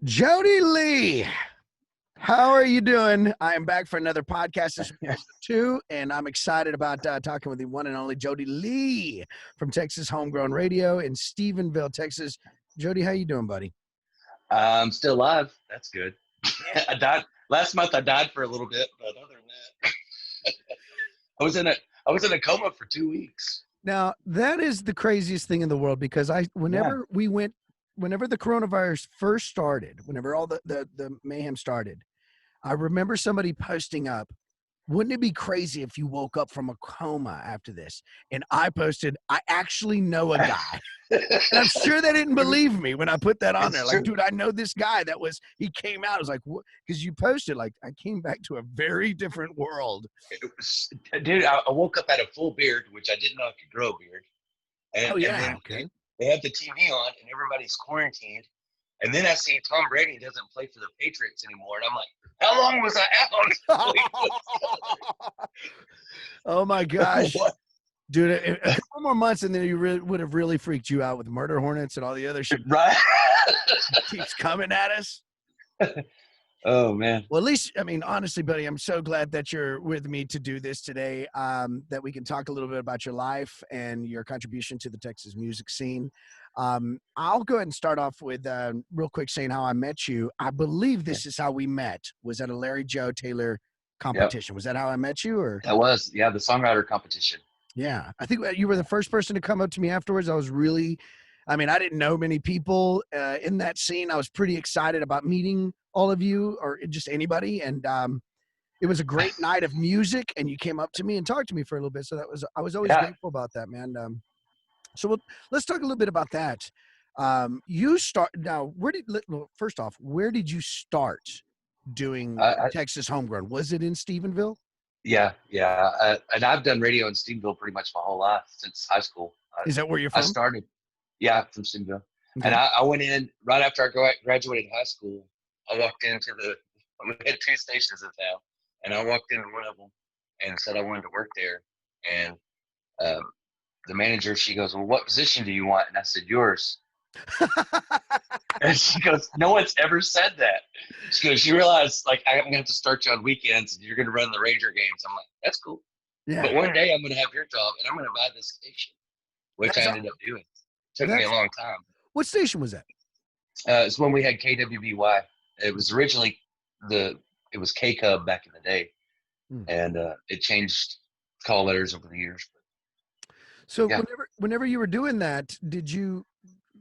Jody Lee, how are you doing? I am back for another podcast. This is episode 2, and I'm excited about talking with the one and only Jody Lee from Texas Homegrown Radio in Stephenville, Texas. Jody, how you doing, buddy? I'm still alive. That's good. I died last month. I died for a little bit, but other than that, I was in a coma for 2 weeks. Now, that is the craziest thing in the world because whenever the coronavirus first started, whenever all the mayhem started, I remember somebody posting up, wouldn't it be crazy if you woke up from a coma after this? And I posted, I actually know a guy. And I'm sure they didn't believe me when I put that on there. Like, dude, I know this guy he came out. I was like, what? Because you posted, like, I came back to a very different world. Dude, I woke up at a full beard, which I didn't know I could grow a beard. And then okay. They have the TV on and everybody's quarantined. And then I see Tom Brady doesn't play for the Patriots anymore. And I'm like, how long was I out? Oh, my gosh. What? Dude, a couple more months and then you would have really freaked you out with murder hornets and all the other shit. Right? Keeps coming at us. Oh, man. Well, at least, I mean, honestly, buddy, I'm so glad that you're with me to do this today, that we can talk a little bit about your life and your contribution to the Texas music scene. I'll go ahead and start off with real quick saying how I met you. I believe this is how we met. Was at a Larry Joe Taylor competition. Yep. Was that how I met you? Or that was, the songwriter competition. Yeah. I think you were the first person to come up to me afterwards. I didn't know many people in that scene. I was pretty excited about meeting all of you or just anybody. And it was a great night of music and you came up to me and talked to me for a little bit. So I was always grateful about that, man. Let's talk a little bit about that. First off, where did you start doing Texas Homegrown? Was it in Stephenville? Yeah. And I've done radio in Stephenville pretty much my whole life since high school. Is that where you're from? I started, from Stephenville. Okay. And I went in right after I graduated high school. I walked into we had 2 stations in town, and I walked into one of them and said I wanted to work there. And the manager, she goes, well, what position do you want? And I said, yours. And she goes, no one's ever said that. She goes, you realize, like, I'm going to have to start you on weekends and you're going to run the Ranger games. I'm like, that's cool. Yeah. But one day I'm going to have your job and I'm going to buy this station, which I ended up doing. Took me a long time. What station was that? It's when we had KWBY. It was originally it was K-Cub back in the day. And it changed call letters over the years. So whenever you were doing that, did you,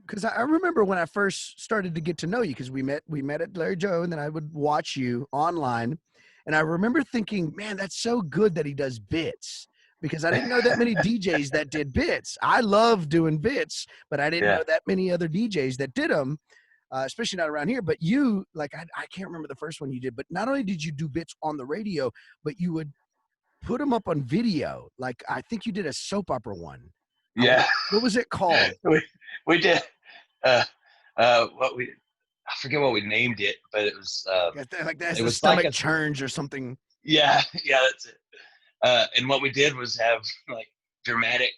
because I remember when I first started to get to know you, because we met at Larry Joe, and then I would watch you online, and I remember thinking, man, that's so good that he does bits, because I didn't know that many DJs that did bits. I love doing bits, but I didn't know that many other DJs that did them, especially not around here. But you, like, I can't remember the first one you did, but not only did you do bits on the radio, but you would put them up on video. Like, I think you did a soap opera one. Yeah. What was it called? we did. I forget what we named it, but it was like that. It was stomach churns or something. Yeah, that's it. And what we did was have like dramatic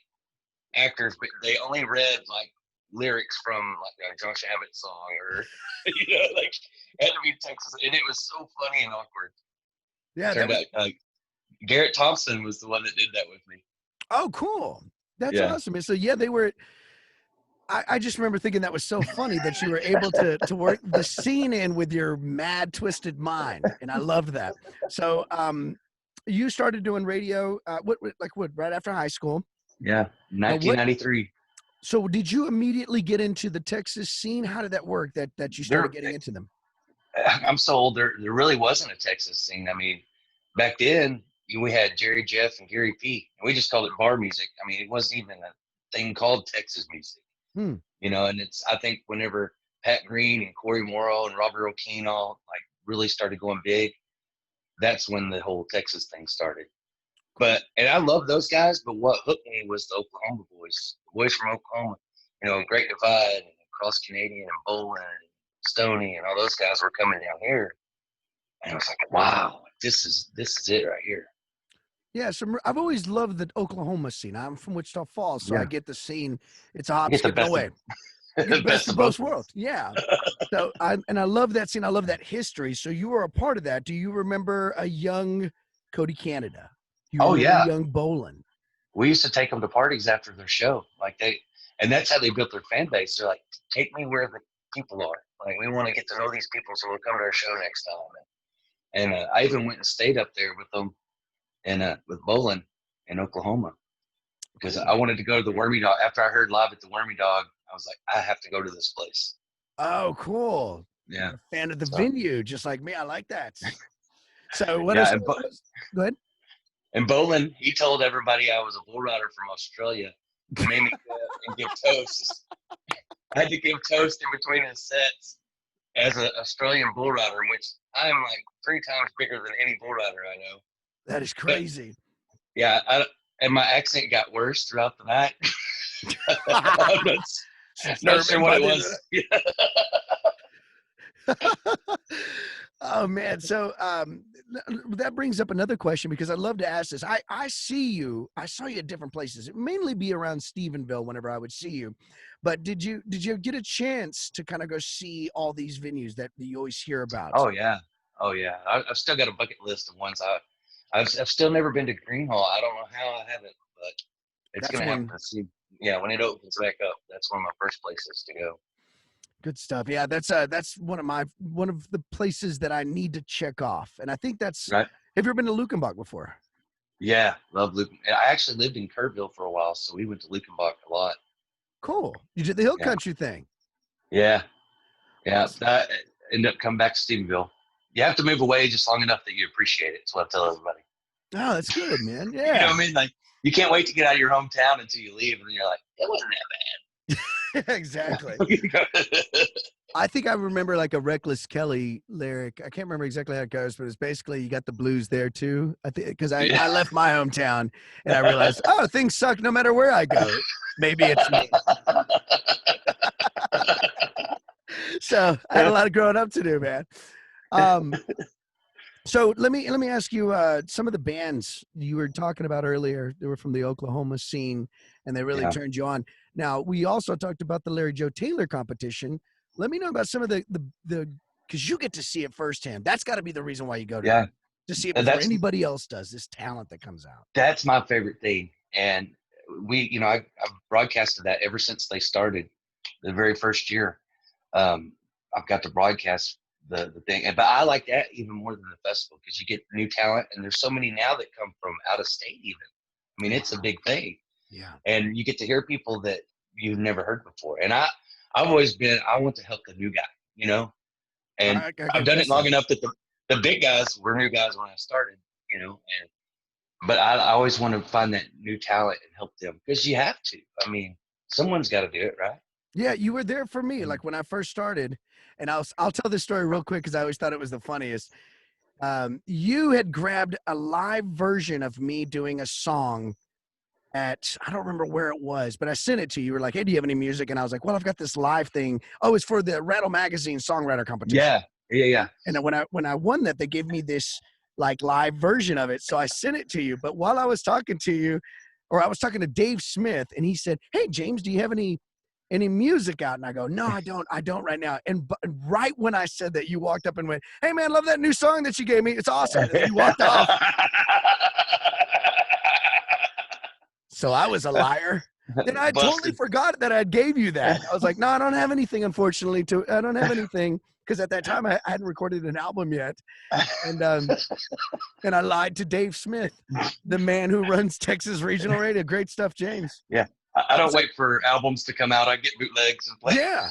actors, but they only read like lyrics from like a Josh Abbott song or like had to be Texas, and it was so funny and awkward. Yeah, turned out Garrett Thompson was the one that did that with me. Oh, cool. That's awesome. And so they were. I just remember thinking that was so funny that you were able to work the scene in with your mad, twisted mind, and I loved that. So, you started doing radio, right after high school? Yeah, 1993. So, did you immediately get into the Texas scene? How did that work? That you started getting into them? I'm so old. There really wasn't a Texas scene. I mean, back then we had Jerry Jeff and Gary P. And we just called it bar music. I mean, it wasn't even a thing called Texas music. And I think whenever Pat Green and Corey Morrow and Robert O'Keen all like really started going big, that's when the whole Texas thing started. And I love those guys, but what hooked me was the Oklahoma boys, the boys from Oklahoma, Great Divide and Cross Canadian and Bolin and Stoney and all those guys were coming down here. And I was like, wow, this is it right here. Yeah, so I've always loved the Oklahoma scene. I'm from Wichita Falls, so I get the scene. It's a hop, skip, and away. Get the best of both worlds. Yeah. So I love that scene. I love that history. So you were a part of that. Do you remember a young Cody Canada? Do you Oh remember yeah, young Bolin? we used to take them to parties after their show. And that's how they built their fan base. They're like, take me where the people are. Like, we want to get to know these people, so we'll come to our show next time. And I even went and stayed up there with them and with Bolin in Oklahoma because I wanted to go to the Wormy Dog. After I heard live at the Wormy Dog, I was like, I have to go to this place. Oh, cool. Yeah. You're a fan of the venue, just like me. I like that. So what yeah, go ahead. And Bolin, he told everybody I was a bull rider from Australia. He made me go and give toasts. I had to give toast in between his sets as an Australian bull rider, which I am like 3 times bigger than any bull rider I know. That is crazy. But, yeah, and my accent got worse throughout the night. I'm not sure what it was. Oh man, so that brings up another question because I'd love to ask this. I saw you at different places. It mainly be around Stephenville whenever I would see you. But did you get a chance to kind of go see all these venues that you always hear about? Oh yeah. I've still got a bucket list of ones I've still never been to Green Hall. I don't know how I haven't, but it's going to happen. Yeah, when it opens back up, that's one of my first places to go. Good stuff. Yeah, that's one of the places that I need to check off. And I think that's right. Have you ever been to Lukenbach before? Yeah, love Lukenbach. I actually lived in Kerrville for a while, so we went to Lukenbach a lot. Cool. You did the hill country thing. Yeah. That ended up coming back to Stephenville. You have to move away just long enough that you appreciate it. That's what I tell everybody. Oh, that's good, man. Yeah. You know what I mean? Like, you can't wait to get out of your hometown until you leave, and you're like, it wasn't that bad. Exactly. I think I remember like a Reckless Kelly lyric. I can't remember exactly how it goes, but it's basically you got the blues there too. I think because I left my hometown and I realized, oh, things suck no matter where I go. Maybe it's me. So I had a lot of growing up to do, man. So let me ask you some of the bands you were talking about earlier. They were from the Oklahoma scene, and they really turned you on. Now we also talked about the Larry Joe Taylor competition. Let me know about some of the because you get to see it firsthand. That's got to be the reason why you go to see it before anybody else does. This talent that comes out. That's my favorite thing, and I've broadcasted that ever since they started, the very first year. I've got to broadcast the thing, but I like that even more than the festival because you get new talent, and there's so many now that come from out of state. Even, I mean, it's a big thing. Yeah, and you get to hear people that you've never heard before. And I've always been, I want to help the new guy, and I've done it long enough that the big guys were new guys when I started, but I always want to find that new talent and help them because you have to. I mean, someone's got to do it, right? Yeah, you were there for me, like when I first started, and I'll tell this story real quick because I always thought it was the funniest. You had grabbed a live version of me doing a song at, I don't remember where it was, but I sent it to you. You were like, hey, do you have any music? And I was like, well, I've got this live thing. Oh, it's for the Rattle Magazine songwriter competition. Yeah. And when I won that, they gave me this like live version of it. So I sent it to you. But while I was talking to you, or I was talking to Dave Smith, and he said, hey, James, do you have any music out? And I go, no, I don't right now. And right when I said that, you walked up and went, hey man, love that new song that you gave me. It's awesome. And you walked off. So I was a liar. And I totally forgot that I gave you that. I was like, no, I don't have anything, unfortunately. I don't have anything. Because at that time I hadn't recorded an album yet. And I lied to Dave Smith, the man who runs Texas Regional Radio. Great stuff, James. Yeah. I don't wait for albums to come out. I get bootlegs and play. Yeah.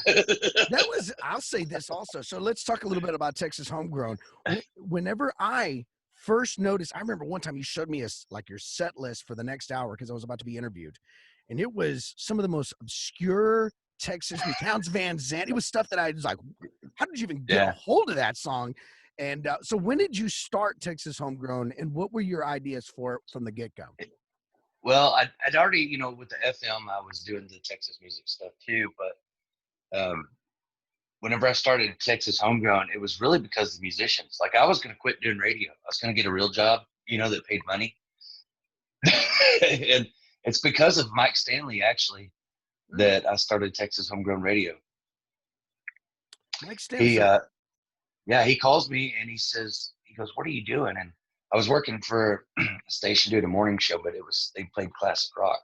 I'll say this also. So let's talk a little bit about Texas Homegrown. Whenever I first noticed, I remember one time you showed me your set list for the next hour because I was about to be interviewed. And it was some of the most obscure Texas music. Towns Van Zandt. It was stuff that I was like, how did you even get a hold of that song? And so when did you start Texas Homegrown, and what were your ideas for it from the get-go? Well, I'd already, with the FM, I was doing the Texas music stuff too. But whenever I started Texas Homegrown, it was really because of the musicians. Like, I was going to quit doing radio. I was going to get a real job, that paid money. And it's because of Mike Stanley, actually. that I started Texas Homegrown Radio. Makes He, sense. he calls me and he goes, "What are you doing?" And I was working for a station doing a morning show, but they played classic rock.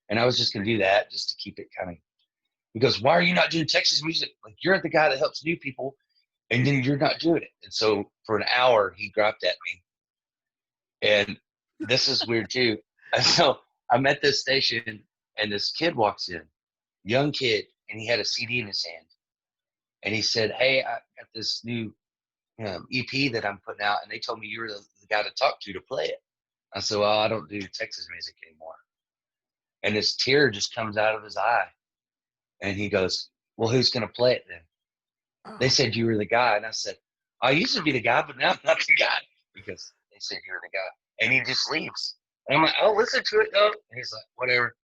And I was just going to do that just to keep it kind of, he goes, "Why are you not doing Texas music? Like, you're the guy that helps new people, and then you're not doing it." And so for an hour, he griped at me. And this is weird too. And so I'm at this station and this kid walks in, young kid, and he had a CD in his hand. And he said, "Hey, I got this new EP that I'm putting out, and they told me you were the guy to talk to play it." I said, "Well, I don't do Texas music anymore." And this tear just comes out of his eye. And he goes, "Well, who's going to play it then?" They said you were the guy. And I said, "I used to be the guy, but now I'm not the guy," because they said you were the guy. And he just leaves. And I'm like, "Oh, listen to it, though." And he's like, "Whatever."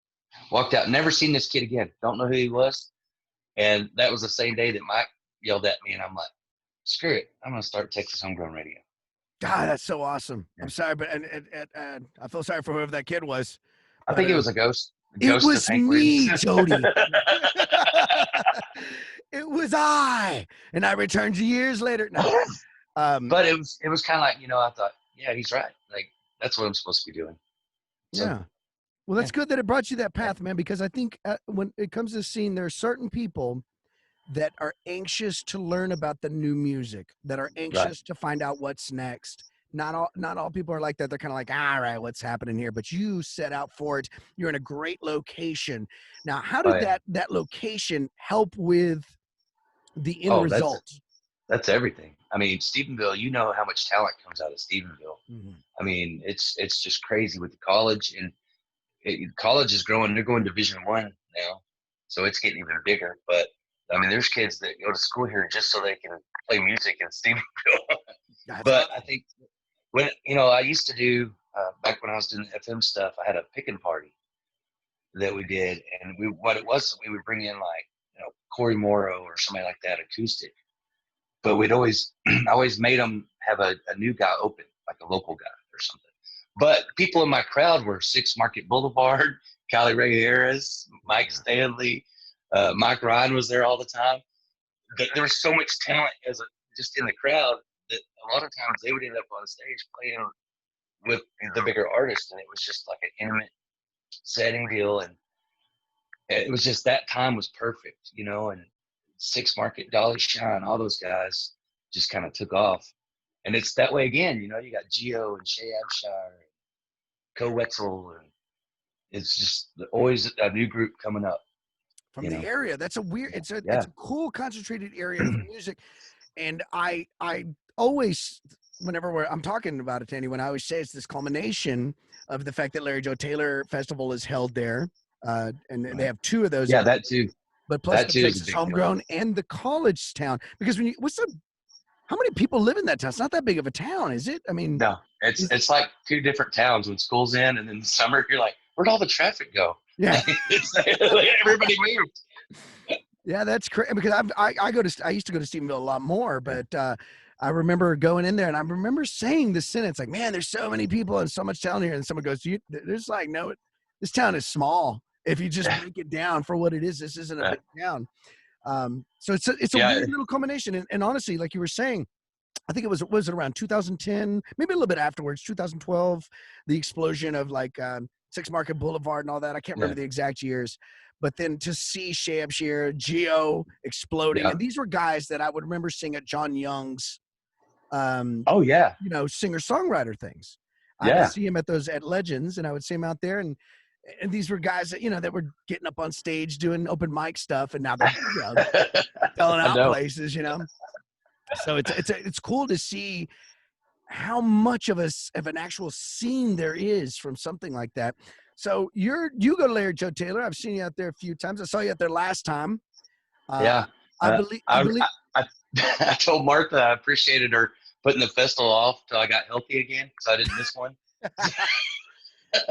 Walked out. Never seen this kid again. Don't know who he was. And that was the same day that Mike yelled at me. And I'm like, screw it. I'm going to start Texas Homegrown Radio. God, that's so awesome. Yeah. I'm sorry, but and I feel sorry for whoever that kid was. I think it was a ghost. It was me, Jody. It was I, and I returned years later. No, but it was kind of like, I thought, yeah, he's right. Like, that's what I'm supposed to be doing. So, yeah. Well, that's good that it brought you that path, man, because I think when it comes to scene, there are certain people that are anxious to learn about the new music, that are anxious to find out what's next. Not all people are like that. They're kind of like, all right, what's happening here? But you set out for it. You're in a great location. Now, how did that location help with the end result? That's everything. I mean, Stephenville, you know how much talent comes out of Stephenville. Mm-hmm. I mean, it's just crazy with the college, and college is growing. They're going Division I now, so it's getting even bigger. But I mean, there's kids that go to school here just so they can play music in Stephenville. But I think when I used to do back when I was doing the FM stuff, I had a picking party that we did, and we would bring in like Corey Morrow or somebody like that, acoustic. But we'd always made them have a new guy open, like a local guy or something. But people in my crowd were 6 Market Boulevard, Cali Ray Harris, Mike Stanley, Mike Ryan was there all the time. There was so much talent just in the crowd that a lot of times they would end up on stage playing with the bigger artists, and it was just like an intimate setting deal, and it was just that time was perfect, and 6 Market, Dolly Shine, all those guys just kind of took off. And it's that way again, you got Gio and Shay Abshire, and Co Wetzel, and it's just always a new group coming up. From the area. That's it's a cool concentrated area for music. And I always, whenever I'm talking about it to anyone, I always say it's this culmination of the fact that Larry Joe Taylor Festival is held there. And they have 2 of those. Yeah, that too. But plus the Texas Homegrown and the college town. Because how many people live in that town? It's not that big of a town, is it? I mean, no, it's like 2 different towns when school's in, and then the summer you're like, where'd all the traffic go? Yeah, everybody moved. Yeah, that's crazy. Because I used to go to Stephenville a lot more, but I remember going in there, and I remember saying this sentence like, "Man, there's so many people and so much talent here." And someone goes, "There's like no, this town is small. If you just break it down for what it is, this isn't a big town." So it's a weird little combination. And honestly, like you were saying, I think was it around 2010, maybe a little bit afterwards, 2012, the explosion of like 6 Market Boulevard and all that. I can't remember the exact years, but then to see Shay Abshire, Gio exploding, and these were guys that I would remember seeing at John Young's, singer-songwriter things. I would see him at Legends, and I would see him out there, and these were guys that that were getting up on stage doing open mic stuff, and now they're selling out places, So it's cool to see how much of an actual scene there is from something like that. So you go to Larry Joe Taylor. I've seen you out there a few times. I saw you out there last time. I believe. I told Martha I appreciated her putting the festival off till I got healthy again, so I didn't miss one.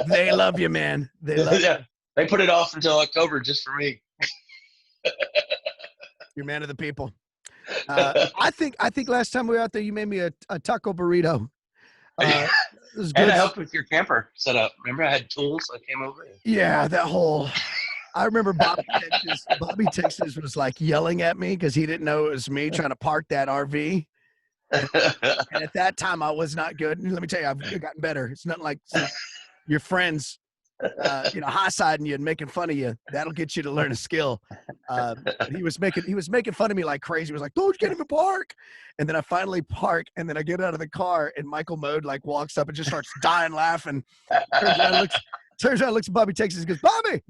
They love you, man. They love you. They put it off until October just for me. You're man of the people. I think last time we were out there, you made me a taco burrito. It was good. And I helped with your camper setup. Remember, I had tools. I came over. Yeah, that whole. I remember Bobby Texas was like yelling at me because he didn't know it was me trying to park that RV. And at that time, I was not good. And let me tell you, I've gotten better. It's nothing like your friends, high siding you and making fun of you. That'll get you to learn a skill. He was making fun of me like crazy. He was like, "Don't you can't even park." And then I finally park, and then I get out of the car, and Michael Mode like walks up and just starts dying laughing. Turns around, looks at Bobby Texas, and goes, "Bobby,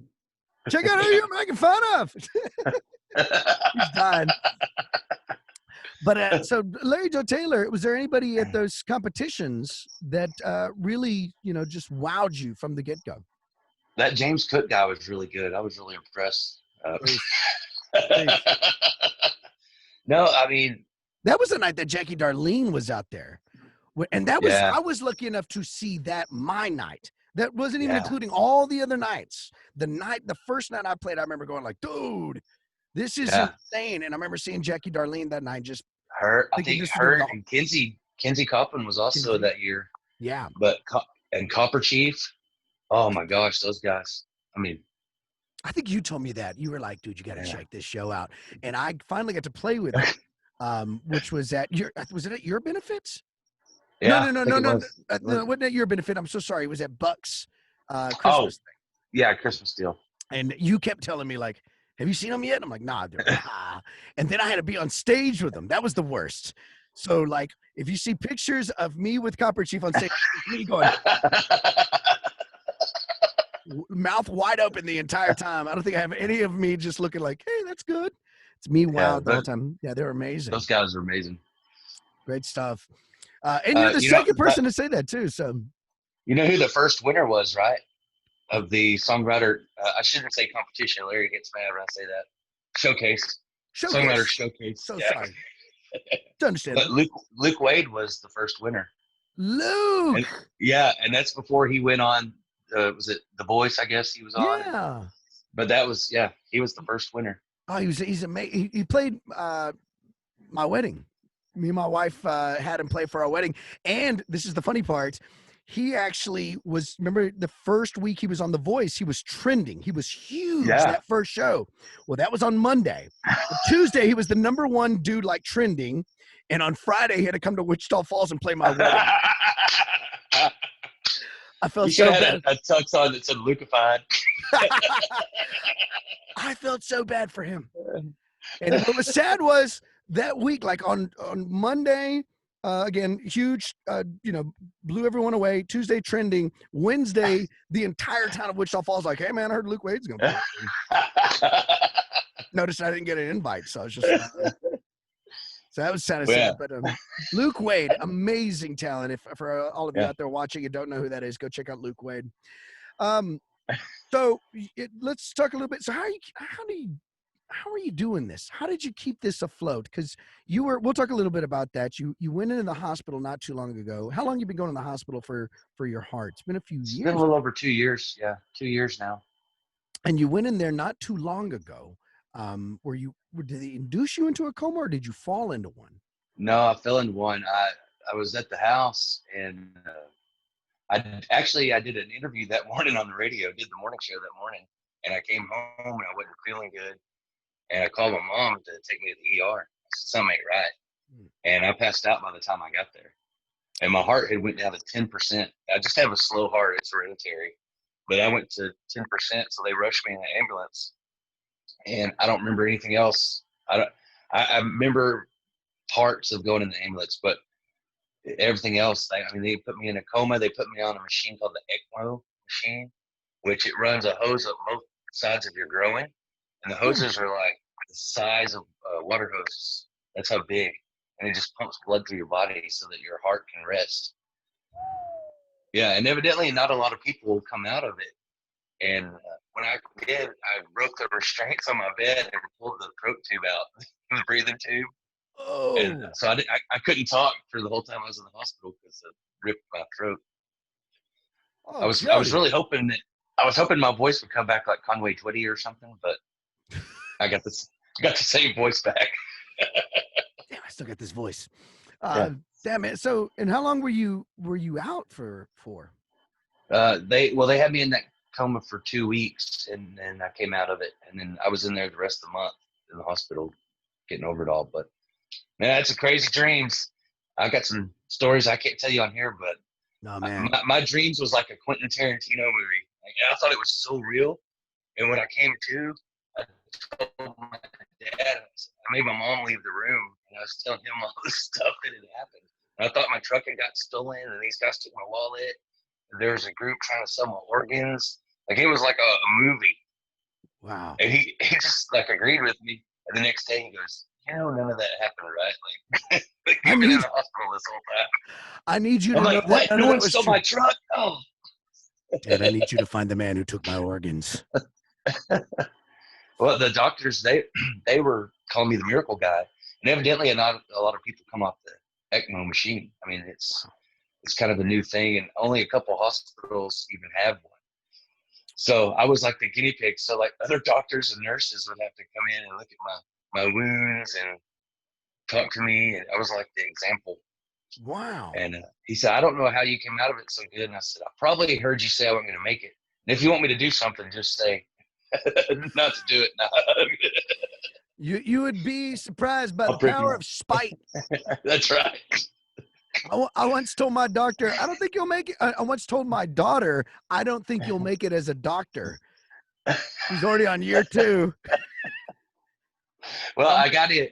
check out who you're making fun of." He's dying. But so Larry Joe Taylor, was there anybody at those competitions that really, just wowed you from the get-go? That James Cook guy was really good. I was really impressed. No, I mean, that was the night that Jackie Darlene was out there. And that was, I was lucky enough to see that my night. That wasn't even including all the other nights. The first night I played, I remember going like, dude, this is insane. And I remember seeing Jackie Darlene that night. Just I think her and Kenzie Copeland was also that year. Yeah. But and Copper Chief. Oh my gosh, those guys. I mean, I think you told me that. You were like, dude, you got to check this show out. And I finally got to play with it, which was at was it at your benefits? Yeah. No. It wasn't at your benefit. I'm so sorry. It was at Buck's Christmas thing. Yeah, Christmas deal. And you kept telling me like, have you seen them yet? I'm like, nah. And then I had to be on stage with them. That was the worst. So like, if you see pictures of me with Copper Chief on stage, me going mouth wide open the entire time. I don't think I have any of me just looking like, hey, that's good. It's me wild the whole time. Yeah, they're amazing. Those guys are amazing. Great stuff. And you're the second person to say that too. So you know who the first winner was, right? Of the songwriter, I shouldn't say competition. Larry gets mad when I say that. Showcase. Songwriter showcase. So sorry. Don't understand. But Luke Wade was the first winner. Luke. And that's before he went on. Was it The Voice? I guess he was on. Yeah. But that was he was the first winner. Oh, he's amazing. He played my wedding. Me and my wife had him play for our wedding. And this is the funny part. He actually was, remember the first week he was on The Voice, he was trending. He was huge that first show. Well, that was on Monday. Tuesday, he was the #1 dude like trending. And on Friday, he had to come to Wichita Falls and play my wedding. I felt so bad. A tux on that said Lucified. I felt so bad for him. And what was sad was that week, like on Monday, again, huge, blew everyone away. Tuesday, trending. Wednesday, the entire town of Wichita Falls like, hey, man, I heard Luke Wade's going to play. Noticed I didn't get an invite, so I was just so that was sad as sad. But Luke Wade, amazing talent. For all of you out there watching and don't know who that is, go check out Luke Wade. So let's talk a little bit. So how are you doing this? How did you keep this afloat? Because we'll talk a little bit about that. You went into the hospital not too long ago. How long have you been going to the hospital for your heart? It's been a few years. It's been a little over 2 years. Yeah, 2 years now. And you went in there not too long ago. Did they induce you into a coma or did you fall into one? No, I fell into one. I was at the house and I did an interview that morning on the radio, did the morning show that morning. And I came home and I wasn't feeling good. And I called my mom to take me to the ER. I said, something ain't right. And I passed out by the time I got there. And my heart had went down to 10%. I just have a slow heart. It's hereditary. But I went to 10%, so they rushed me in the ambulance. And I don't remember anything else. I remember parts of going in the ambulance, but everything else, they put me in a coma. They put me on a machine called the ECMO machine, which it runs a hose up both sides of your groin. And the hoses are like the size of water hoses. That's how big. And it just pumps blood through your body so that your heart can rest. Yeah, and evidently not a lot of people come out of it. And when I did, I broke the restraints on my bed and pulled the throat tube out, the breathing tube. Oh. And so I couldn't talk for the whole time I was in the hospital because it ripped my throat. Oh, I was really hoping my voice would come back like Conway Twitty or something, but I got the same voice back. Damn, I still got this voice. Damn it. So, and how long were you out for? They had me in that coma for 2 weeks, and then I came out of it, and then I was in there the rest of the month in the hospital getting over it all. But man, that's a crazy dreams. I got some stories I can't tell you on here, but Oh man. my dreams was like a Quentin Tarantino movie. Like, I thought it was so real. And when I came to, I told my dad, I made my mom leave the room, and I was telling him all the stuff that had happened. And I thought my truck had got stolen, and these guys took my wallet. And there was a group trying to sell my organs. Like, it was like a movie. Wow. And he just like agreed with me. And the next day he goes, none of that happened, right? Like you've been in the hospital this whole time. I need you to I'm know like, that what? none No of that one was stole true. my truck? Oh. Dad, I need you to find the man who took my organs. Well, the doctors, they were calling me the miracle guy. And evidently not a lot of people come off the ECMO machine. I mean, it's kind of a new thing, and only a couple hospitals even have one. So I was like the guinea pig. So like other doctors and nurses would have to come in and look at my wounds and talk to me. And I was like the example. Wow. And he said, I don't know how you came out of it so good. And I said, I probably heard you say I wasn't going to make it. And if you want me to do something, just say not to do it. No. You would be surprised by I'll the power of spite. That's right. I once told my doctor, I don't think you'll make it. I once told my daughter, I don't think you'll make it as a doctor. She's already on year 2. Well, I got a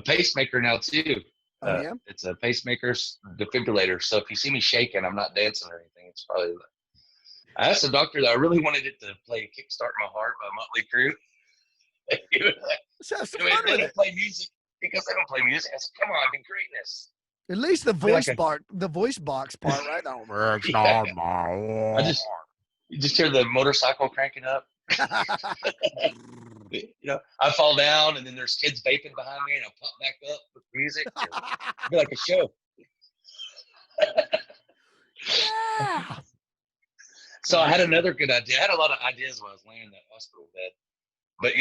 pacemaker now too. Oh yeah. It's a pacemaker defibrillator. So if you see me shaking, I'm not dancing or anything. It's probably. I asked the doctor that I really wanted it to play "Kickstart My Heart" by Motley Crue. He was like, Let's have some they fun with don't it. play music because they don't play music. I said, "Come on, be greatness." At least the voice like part, the voice box part, right? You just hear the motorcycle cranking up. I fall down, and then there's kids vaping behind me, and I pop back up with music. It'd be like a show. Yeah. So I had another good idea. I had a lot of ideas when I was laying in that hospital bed. But,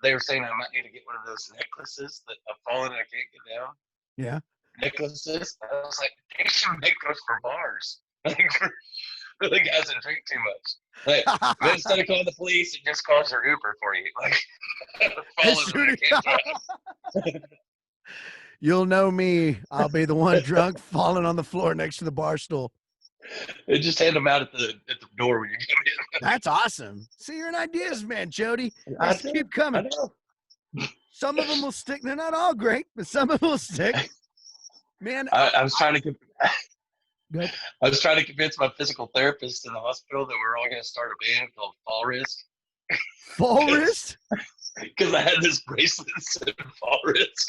they were saying I might need to get one of those necklaces that I've fallen and I can't get down. Yeah. Necklaces. I was like, they should make those for bars. Like for the guys that drink too much. Like, then instead of calling the police, it just calls your Uber for you. Like, falling and I can't drive. You'll know me. I'll be the one drunk falling on the floor next to the bar stool. And just hand them out at the door when you come in. That's awesome. See, you're an ideas man, Jody. Just keep coming. I know. Some of them will stick. They're not all great, but some of them will stick. Man, I was trying to. Good. I was trying to convince my physical therapist in the hospital that we're all going to start a band called Fall Risk. Fall Risk? Because I had this bracelet that said Fall Risk.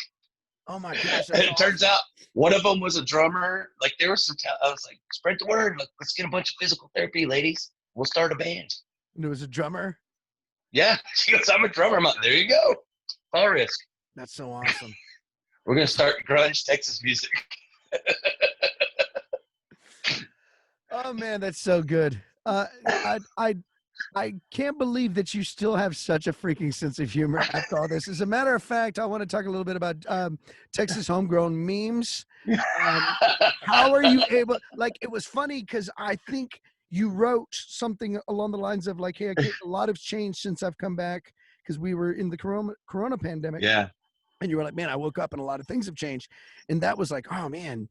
Oh my gosh! And it turns out one of them was a drummer. Like there was some. I was like, spread the word. Like, let's get a bunch of physical therapy ladies. We'll start a band. And there was a drummer. Yeah, she goes, I'm a drummer. I'm like, there you go, Fall Risk. That's so awesome. We're gonna start grunge Texas music. Oh man, that's so good. I can't believe that you still have such a freaking sense of humor after all this. As a matter of fact, I want to talk a little bit about Texas homegrown memes. How are you able? Like, it was funny because I think you wrote something along the lines of like, "Hey, a lot has changed since I've come back because we were in the corona pandemic." Yeah. And you were like, "Man, I woke up and a lot of things have changed," and that was like, "Oh man."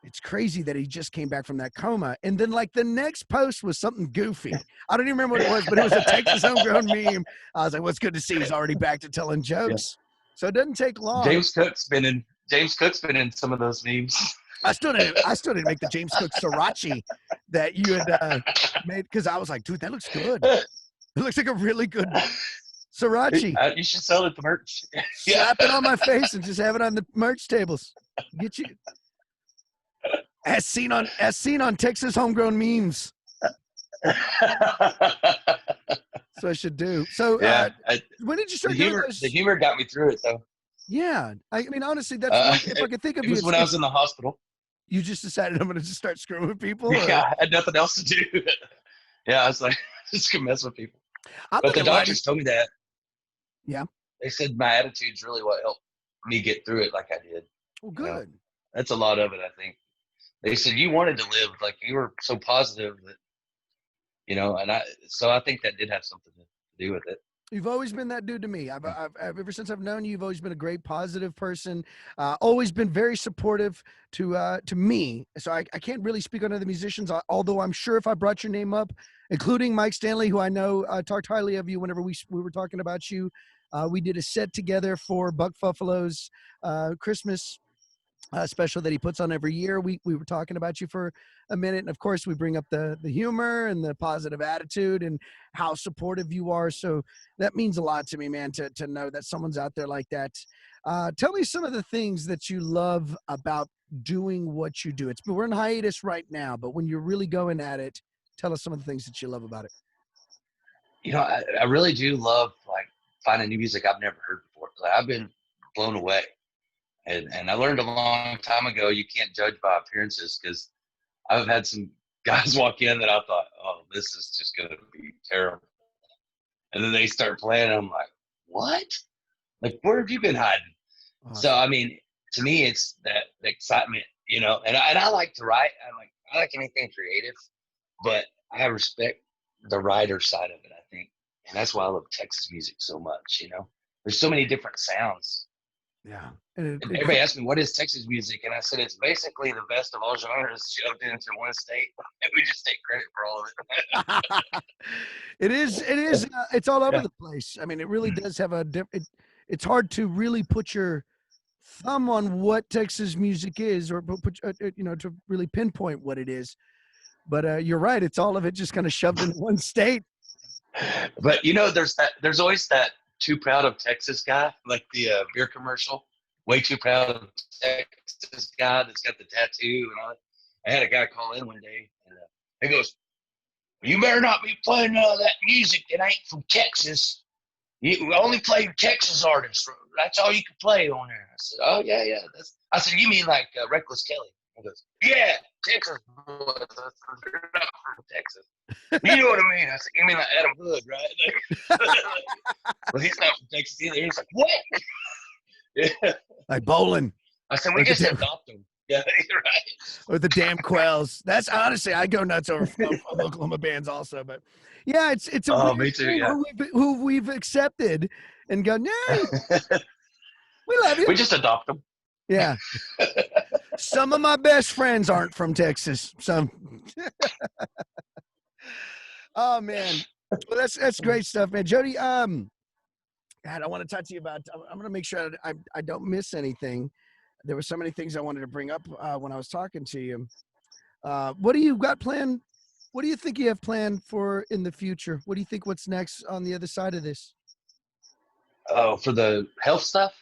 It's crazy that he just came back from that coma. And then like the next post was something goofy. I don't even remember what it was, but it was a Texas homegrown meme. I was like, well, it's good to see he's already back to telling jokes. Yeah. So it doesn't take long. James Cook's been in some of those memes. I still didn't make the James Cook sriracha that you had made because I was like, dude, that looks good. It looks like a really good sriracha. You should sell it to merch. Slap it on my face and just have it on the merch tables. Get you. As seen on Texas homegrown memes. So I should do. So yeah, when did you start doing this? The humor got me through it though. Yeah. I mean, honestly, that's if I could think of you. It was when I was in the hospital. You just decided I'm going to just start screwing with people? Yeah, I had nothing else to do. Yeah, I was like, just gonna mess with people. But the doctors told me that. Yeah. They said my attitude's really what helped me get through it like I did. Well, good. That's a lot of it, I think. They said you wanted to live, like you were so positive that, and I think that did have something to do with it. You've always been that dude to me. I've ever since I've known you, you've always been a great, positive person. Always been very supportive to me. So I can't really speak on other musicians, although I'm sure if I brought your name up, including Mike Stanley, who I know talked highly of you whenever we were talking about you. We did a set together for Buck Buffalo's Christmas special that he puts on every year. We were talking about you for a minute, and of course we bring up the humor and the positive attitude and how supportive you are. So that means a lot to me, man, to know that someone's out there like that. Tell me some of the things that you love about doing what you do. We're in hiatus right now, but when you're really going at it, tell us some of the things that you love about it. I really do love like finding new music I've never heard before. Like, I've been blown away. And I learned a long time ago, you can't judge by appearances, because I've had some guys walk in that I thought, oh, this is just going to be terrible. And then they start playing, and I'm like, what? Like, where have you been hiding? Awesome. So, I mean, to me, it's that excitement, and I like to write. I like anything creative, but I respect the writer side of it, I think. And that's why I love Texas music so much, There's so many different sounds. Yeah. Everybody asked me, what is Texas music? And I said, it's basically the best of all genres shoved into one state. And we just take credit for all of it. It is. It's all over the place. I mean, it really does have it's hard to really put your thumb on what Texas music is, or put, to really pinpoint what it is. But you're right. It's all of it just kind of shoved in one state. But, there's always that too proud of Texas guy, like the beer commercial. Way too proud of Texas guy that's got the tattoo and all that. I had a guy call in one day, and he goes, "You better not be playing none of that music that ain't from Texas. You only play Texas artists. That's all you can play on there." I said, "Oh yeah. I said, "You mean like Reckless Kelly?" He goes, "Yeah, Texas boys. They're not from Texas." You know what I mean? I said, "You mean like Adam Hood, right?" Well, he's not from Texas either. He's like, "What?" Yeah. Like bowling. I said, we just adopt them. Yeah, you're right. Or the damn Quells. That's honestly, I go nuts over Oklahoma bands also. But yeah, it's a weird me too, thing yeah. who we've accepted and go, no, we love you. We just adopt them. Yeah. Some of my best friends aren't from Texas. Some. Oh man. Well, that's great stuff, man. Jody, God, I want to talk to you about, I'm going to make sure I don't miss anything. There were so many things I wanted to bring up when I was talking to you. What do you got planned? What do you think you have planned for in the future? What do you think what's next on the other side of this? Oh, for the health stuff?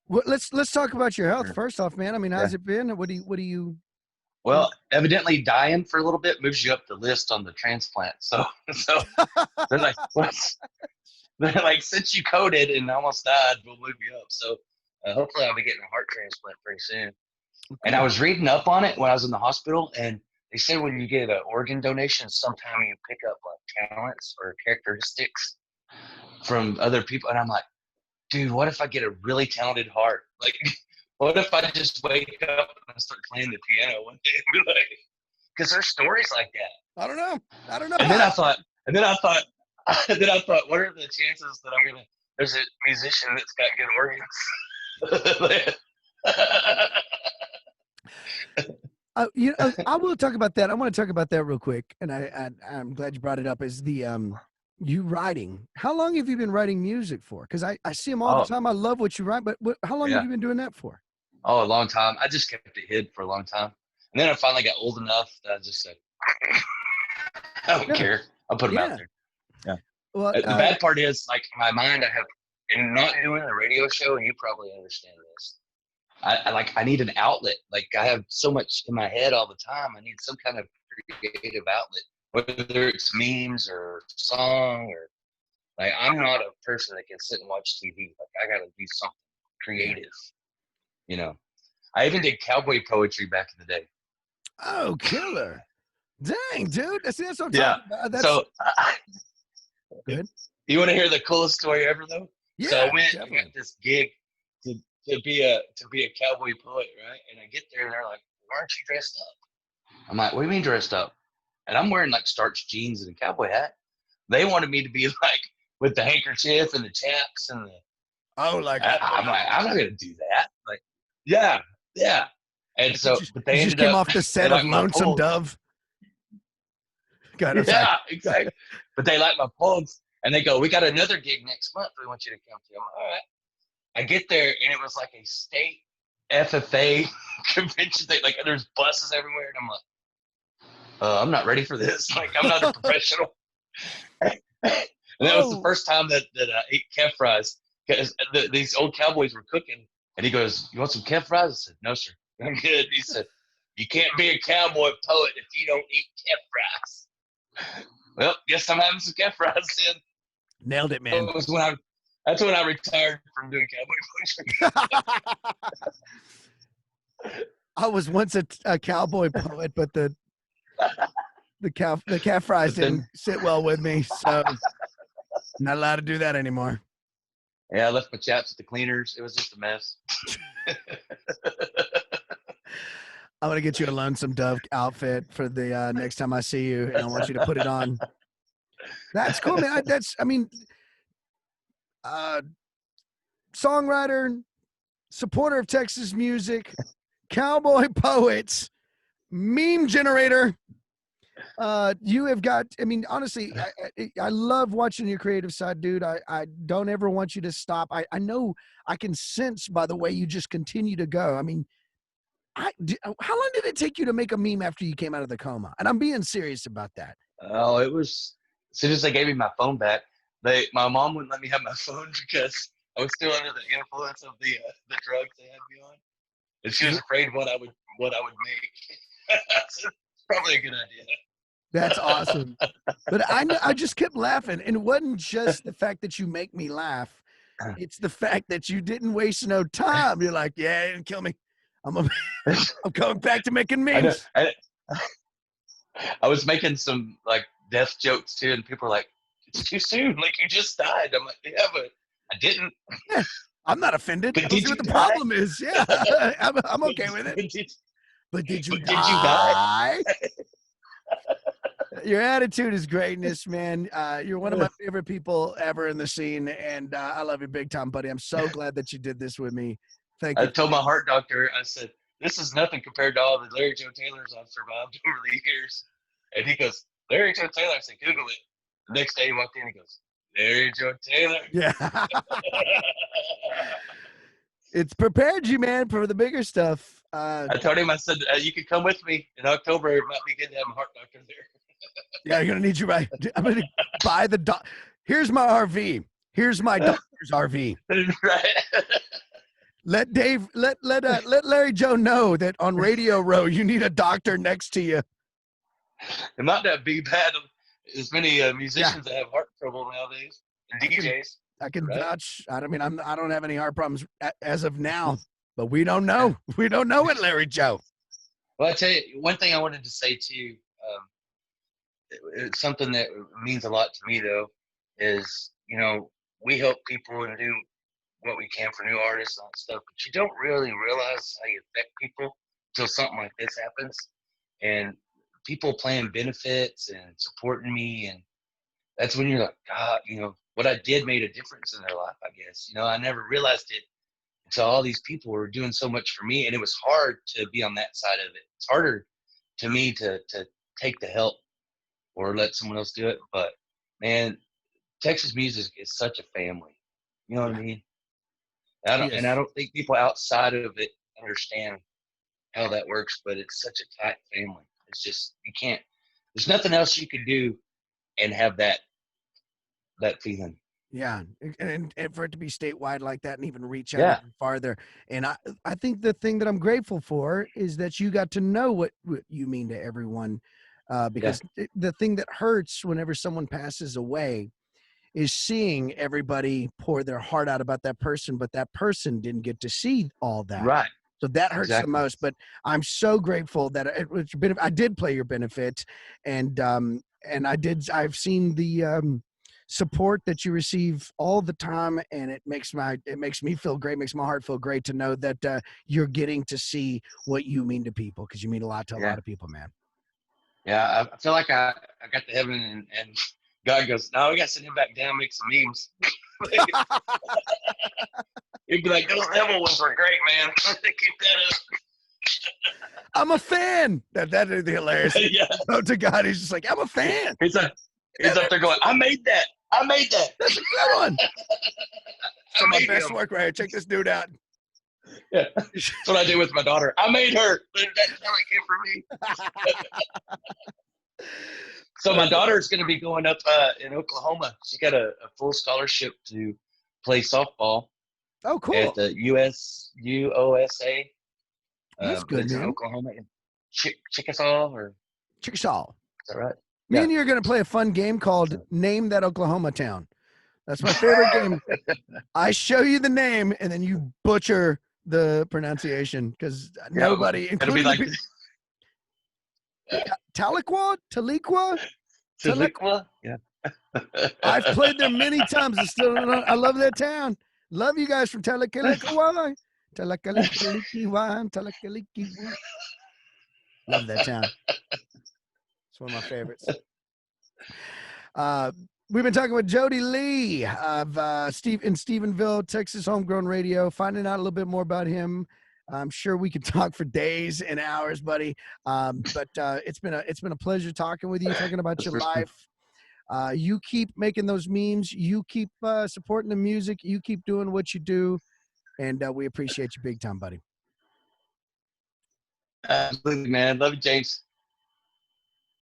Well, let's talk about your health first off, man. I mean, how's it been? What do you? Well, evidently dying for a little bit moves you up the list on the transplant. So they're like, what's? They're like, since you coded and almost died, we'll move you up. So hopefully I'll be getting a heart transplant pretty soon. Okay. And I was reading up on it when I was in the hospital, and they said when you get an organ donation, sometime you pick up like talents or characteristics from other people. And I'm like, dude, what if I get a really talented heart? Like, what if I just wake up and start playing the piano one day and be like, because there's stories like that. I don't know. And then I thought, what are the chances that there's a musician that's got good organs? I will talk about that. I want to talk about that real quick. And I'm glad you brought it up, is the, you writing. How long have you been writing music for? Because I see them all the time. I love what you write, but how long have you been doing that for? Oh, a long time. I just kept it hid for a long time. And then I finally got old enough that I just said, I don't care. I'll put them out there. Yeah. Well, the bad part is, like, in my mind, and not doing a radio show, and you probably understand this. I need an outlet. Like, I have so much in my head all the time. I need some kind of creative outlet, whether it's memes or song or, like, I'm not a person that can sit and watch TV. Like, I got to do something creative, I even did cowboy poetry back in the day. Oh, killer. Dang, dude. That's what I'm talking about. Good. You want to hear the coolest story ever, though? Yeah. So I got this gig to be a cowboy poet, right? And I get there and they're like, "Why aren't you dressed up?" I'm like, "What do you mean dressed up?" and I'm wearing like starched jeans and a cowboy hat. They wanted me to be like with the handkerchief and the chaps and the. Oh, like I'm like, I'm not gonna do that. Like, yeah, yeah. And like you so, just, but you they just ended came up. off the They set of like my Lonesome pulls. Dove. God, I'm sorry. Yeah, exactly. But they like my pulls, and they go, "We got another gig next month. We want you to come to." I'm like, all right. I get there, and it was like a state FFA convention thing. Like, there's buses everywhere, and I'm like, I'm not ready for this. Like, I'm not a professional. And that was the Whoa. first time that I ate Kev fries, because these old cowboys were cooking, and he goes, "You want some Kev fries?" I said, "No, sir, I'm good." He said, "You can't be a cowboy poet if you don't eat Kev fries." Well, guess I'm having some Kev fries then. Nailed it, man. That's when I retired from doing cowboy poetry. I was once a cowboy poet, but the calf fries didn't sit well with me, so not allowed to do that anymore. Yeah, I left my chaps at the cleaners. It was just a mess. I'm gonna get you a Lonesome Dove outfit for the next time I see you, and I want you to put it on. That's cool, man. Songwriter, supporter of Texas music, cowboy poets, meme generator. You have got, honestly, I love watching your creative side, dude. I don't ever want you to stop. I know I can sense by the way you just continue to go. How long did it take you to make a meme after you came out of the coma? And I'm being serious about that. Oh, it was, as soon as they gave me my phone back, my mom wouldn't let me have my phone because I was still under the influence of the drugs they had me on, and she was afraid what I would make. It's probably a good idea. That's awesome. But I just kept laughing, and it wasn't just the fact that you make me laugh. It's the fact that you didn't waste no time. You're like, yeah, it didn't kill me. I'm going back to making memes. I was making some like death jokes too, and people were like, "It's too soon. Like, you just died." I'm like, "Yeah, but I didn't." Yeah, I'm not offended. But I don't see what the problem is. Yeah, I'm okay with it. But did you die? Your attitude is greatness, man. You're one of my favorite people ever in the scene, and I love you big time, buddy. I'm so glad that you did this with me. Thank you. I told my heart doctor, I said, "This is nothing compared to all the Larry Joe Taylors I've survived over the years." And he goes, "Larry Joe Taylor?" I said, "Google it." The next day he walked in, he goes, "Larry Joe Taylor." Yeah. It's prepared you, man, for the bigger stuff. I told him, I said, "You could come with me in October. It might be good to have a heart doctor there." Yeah, you're gonna need you right. I'm gonna buy the Here's my RV. Here's my doctor's RV. Right. Let Larry Joe know that on Radio Row you need a doctor next to you. It might not be bad. As many musicians that have heart trouble nowadays, and DJs. I can vouch. I don't have any heart problems as of now, but we don't know. We don't know it, Larry Joe. Well, I tell you, one thing I wanted to say too. It's something that means a lot to me, though, is, we help people and do what we can for new artists and all that stuff, but you don't really realize how you affect people until something like this happens. And people playing benefits and supporting me, and that's when you're like, God, what I did made a difference in their life, I guess. I never realized it until all these people were doing so much for me, and it was hard to be on that side of it. It's harder to me to take the help or let someone else do it. But man, Texas music is such a family. You know what I mean? And I don't think people outside of it understand how that works, but it's such a tight family. It's just, there's nothing else you could do and have that feeling. Yeah. And for it to be statewide like that and even reach out even farther. And I think the thing that I'm grateful for is that you got to know what you mean to everyone. Because the thing that hurts whenever someone passes away is seeing everybody pour their heart out about that person, but that person didn't get to see all that. Right. So that hurts the most. But I'm so grateful that I did play your benefit, and I've seen the support that you receive all the time, and it makes me feel great, makes my heart feel great to know that you're getting to see what you mean to people, because you mean a lot to a lot of people, man. Yeah, I feel like I got to heaven and God goes, no, we got to send him back down, make some memes. He'd be like, those devil ones were great, man. Keep that up. I'm a fan. That would be hilarious. Yeah. Oh, to God, he's just like, I'm a fan. He's up there going, I made that. That's a good one. Some of my best work right here. Check this dude out. Yeah, that's what I do with my daughter. I made her. That's how it came from me. So my daughter's going to be going up in Oklahoma. She got a full scholarship to play softball. Oh, cool. At the USA. That's good, man. Oklahoma. Chickasaw or Chickasaw. Is that right? Me and you are going to play a fun game called Name That Oklahoma Town. That's my favorite game. I show you the name, and then you butcher the pronunciation because nobody, including it'll be like Tahlequah? Yeah. I've played there many times. I love that town. Love you guys from Tahlequah. Love that town. It's one of my favorites. We've been talking with Jody Lee of in Stephenville, Texas, Homegrown Radio, finding out a little bit more about him. I'm sure we could talk for days and hours, buddy. But it's been a pleasure talking with you, talking about your life. You keep making those memes. You keep supporting the music. You keep doing what you do, and we appreciate you big time, buddy. Absolutely, man. Love you, James.